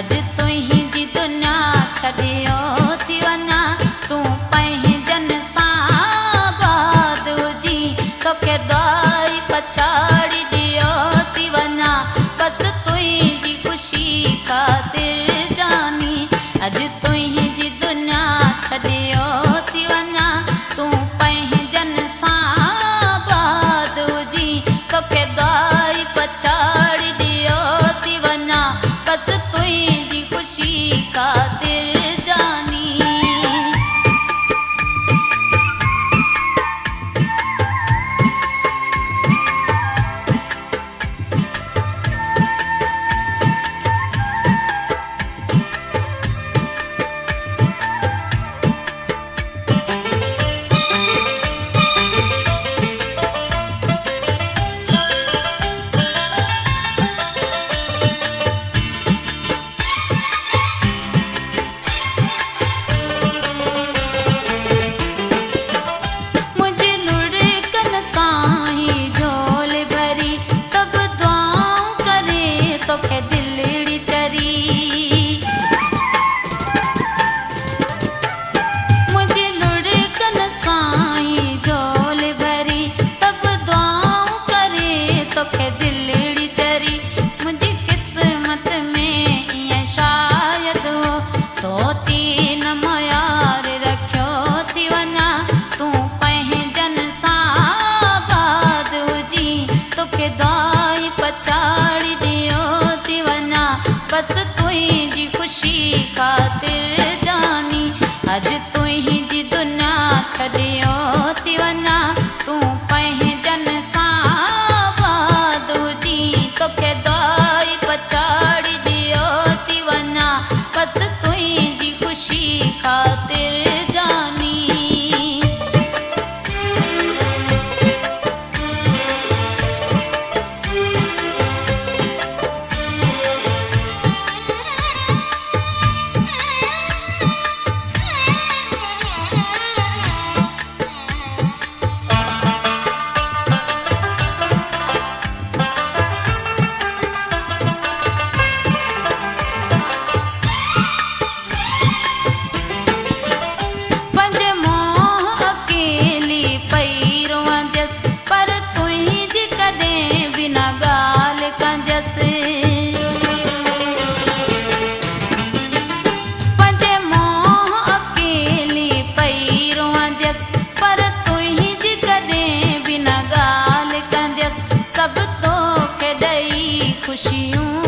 अज तुही जी दुनिया छड़ियो थी वना तू पंहिंजन सां बाद हुजी तोखे दुआई पछाड़ी दियो थी वना बस तुही जी खुशी खातिर जानी अज तुही जी दुनिया छड़ियो थी वना तू पंहिंजन सां बाद हुजी तोखे दुआई पछाड़ी दियो थी वना बस तुही जी खुशी खातिर जानी बस तुही जी खुशी खातिर जानी अज तुही जी दुनिया छड़ियो थी वना तू पंहिंजन सां बाद हुजी तोखे दुआई पछाड़ी दियो थी वना बस तुही जी खुशी खातिर जानी सब तो खे ॾई खुशियूं